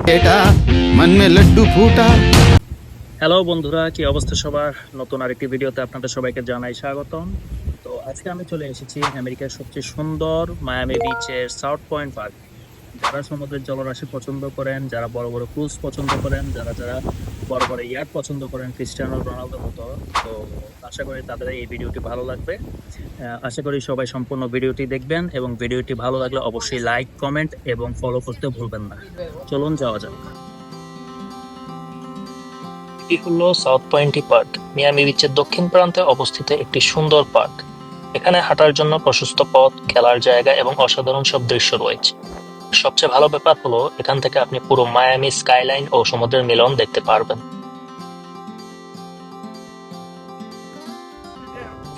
बेटा मन में लड्डू फूटा। হ্যালো বন্ধুরা, কি অবস্থা সবার? নতুন আরেকটি ভিডিওতে আপনাদের সবাইকে জানাই স্বাগতম। তো আজকে আমি চলে এসেছি আমেরিকার সবচেয়ে সুন্দর মায়ামি বিচের সাউথ পয়েন্ট পার্ক। যারা সমুদ্রের জলরাশি পছন্দ করেন, যারা বড় বড় ক্রুজ পছন্দ করেন, যারা যারা বড় বড় ইয়াট পছন্দ করেন ক্রিস্টিয়ানো রোনালদোর মতো, তো আশা করি তাদের এই ভিডিওটি ভালো লাগবে। আশা করি সবাই সম্পূর্ণ ভিডিওটি দেখবেন এবং ভিডিওটি ভালো লাগলে অবশ্যই লাইক, কমেন্ট এবং ফলো করতে ভুলবেন না। চলুন যাওয়া যাক। এটি হলো সাউথ পয়েন্ট পার্ক, মিয়ামি বিচের দক্ষিণ প্রান্তে অবস্থিত একটি সুন্দর পার্ক। এখানে হাঁটার জন্য প্রশস্ত পথ, খেলার জায়গা এবং অসাধারণ সব দৃশ্য রয়েছে। সবচেয়ে ভালো ব্যাপার হলো এখান থেকে আপনি পুরো মায়ামি স্কাইলাইন ও সমুদ্রের মিলন দেখতে পারবেন।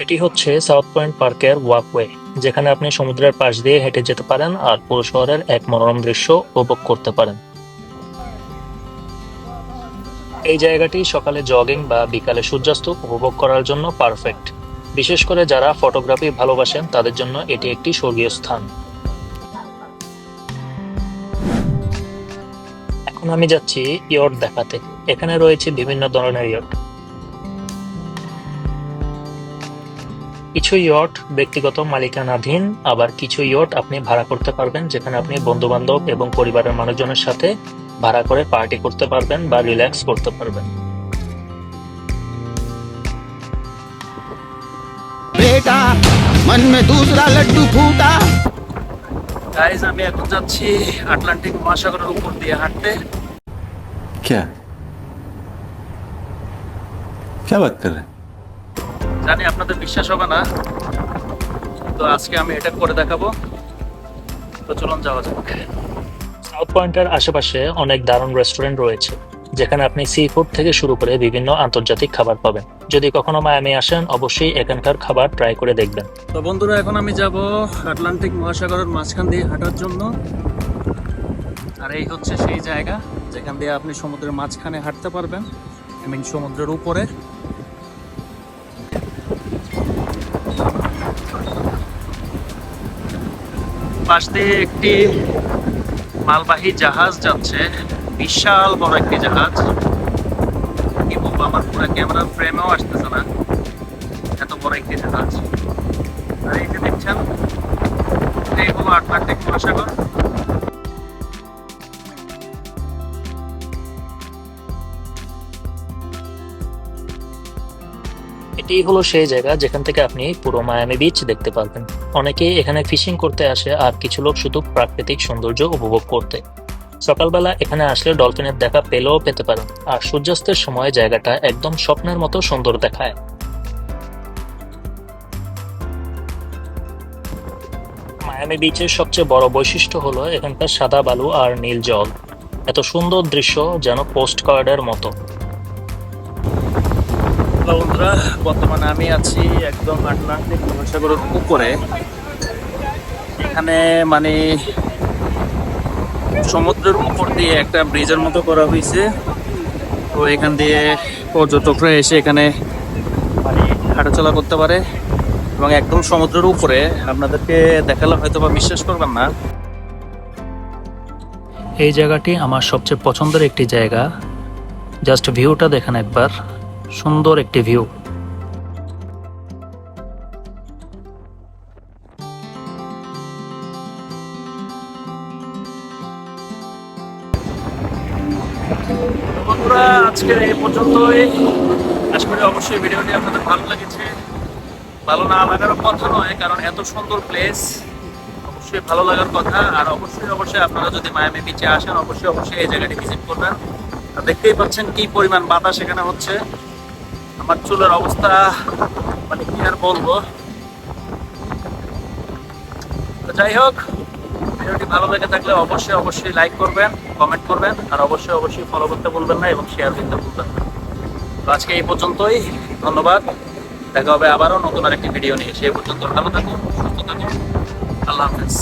এটি হচ্ছে সাউথ পয়েন্ট পার্কের ওয়াকওয়ে, যেখানে আপনি সমুদ্রের পাশ দিয়ে হেঁটে যেতে পারেন আর পুরো শহরের এক মনোরম দৃশ্য উপভোগ করতে পারেন। এই জায়গাটি সকালে জগিং বা বিকালে সূর্যাস্ত উপভোগ করার জন্য পারফেক্ট। বিশেষ করে যারা ফটোগ্রাফি ভালোবাসেন তাদের জন্য এটি একটি স্বর্গীয় স্থান। এখন আমি যাচ্ছি ইয়ট দেখাতে। এখানে রয়েছে বিভিন্ন ধরনের ইয়ট। কিছু ইয়ট ব্যক্তিগত মালিকানাধীন, আবার কিছু ইয়ট আপনি ভাড়া করতে পারবেন, যেখানে আপনি বন্ধু বান্ধব এবং পরিবারের মানুষজনের সাথে ভাড়া করে পার্টি করতে পারবেন বা রিল্যাক্স করতে পারবেন। बेटा मन में दूसरा लड्डू फूटा। গাইজ, আমি এখন যাচ্ছি আটলান্টিক মহাসাগরের উপর দিয়ে হাঁটতে। क्या क्या बात कर रहे हैं? জানি আপনাদের বিশ্বাস হবে না, তো আজকে আমি এটা করে দেখাবো। তো চলুন যাওয়া যাক। সাউথ পয়েন্টের আশেপাশে অনেক দারুণ রেস্টুরেন্ট রয়েছে, যেখানে আপনি সি ফুড থেকে শুরু করে বিভিন্ন আন্তর্জাতিক খাবার পাবেন। যদি কখনো মায়ামি আসেন, অবশ্যই এখানকার খাবার ট্রাই করে দেখবেন। তো বন্ধুরা, এখন আমি যাব আটলান্টিক মহাসাগরের মাঝখান দিয়ে হাঁটার জন্য। আর এই হচ্ছে সেই জায়গা যেখান দিয়ে আপনি সমুদ্রের মাঝখানে হাঁটতে পারবেন, আই মিন সমুদ্রের উপরে। পাশ দিয়ে একটি মালবাহী জাহাজ যাচ্ছে, বিশাল বড় একটি জাহাজ। কি বলবো, আমার পুরো ক্যামেরার ফ্রেমেও আসতেছে না, এত বড় একটি জাহাজ। আর এই যে দেখছেন, এই হলো আটলান্টিক মহাসাগর। এটি হলো সেই জায়গা যেখান থেকে আপনি পুরো মায়ামি বিচ দেখতে পারবেন। অনেকেই এখানে ফিশিং করতে আসে, আর কিছু লোক শুধু প্রাকৃতিক সৌন্দর্য উপভোগ করতে। সকালবেলা এখানে আসলে ডলফিনের দেখা পেলেও পেতে পারেন, আর সূর্যাস্তের সময় জায়গাটা একদম স্বপ্নের মতো সুন্দর দেখায়। মায়ামি বিচের সবচেয়ে বড় বৈশিষ্ট্য হলো এখানকার সাদা বালু আর নীল জল। এত সুন্দর দৃশ্য, যেন পোস্ট কার্ডের মতো। বন্ধুরা, বর্তমানে আমি আছি একদম আটলান্টিক মহাসাগরের উপরে। এখানে মানে সমুদ্রের উপর দিয়ে একটা ব্রিজের মতো করা হয়েছে। তো এখান দিয়ে পর্যটকরা এসে এখানে মানে হাঁটাচলা করতে পারে, এবং একদম সমুদ্রের উপরে। আপনাদেরকে দেখালে হয়তো বা বিশ্বাস করবেন না। এই জায়গাটি আমার সবচেয়ে পছন্দের একটি জায়গা। জাস্ট ভিউটা দেখেন একবার, সুন্দর একটি ভিউ। বন্ধুরা, আজকে এই পর্যন্তই। আশা করি অবশ্যই ভিডিওটি আপনাদের ভালো লেগেছে। ভালো না লাগারও কথা নয়, কারণ এত সুন্দর প্লেস, অবশ্যই ভালো লাগার কথা। আর অবশ্যই আপনারা যদি মায়ামি বিচে আসেন, অবশ্যই এই জায়গাটি ভিজিট করবেন। আর দেখতেই পাচ্ছেন কি পরিমাণ বাতাস এখানে হচ্ছে। আমার চুলের অবস্থা মানে কি আর বলবো। তো যাই হোক, ভিডিওটি ভালো লেগে থাকলে অবশ্যই লাইক করবেন, কমেন্ট করবেন, আর অবশ্যই ফলো করতে ভুলবেন না এবং শেয়ার করতে ভুলবেন না। তো আজকে এই পর্যন্তই, ধন্যবাদ। দেখা হবে আবারও নতুন আরেকটি ভিডিও নিয়ে। সেই পর্যন্ত ভালো থাকুন, সুস্থ থাকুন। আল্লাহ হাফেজ।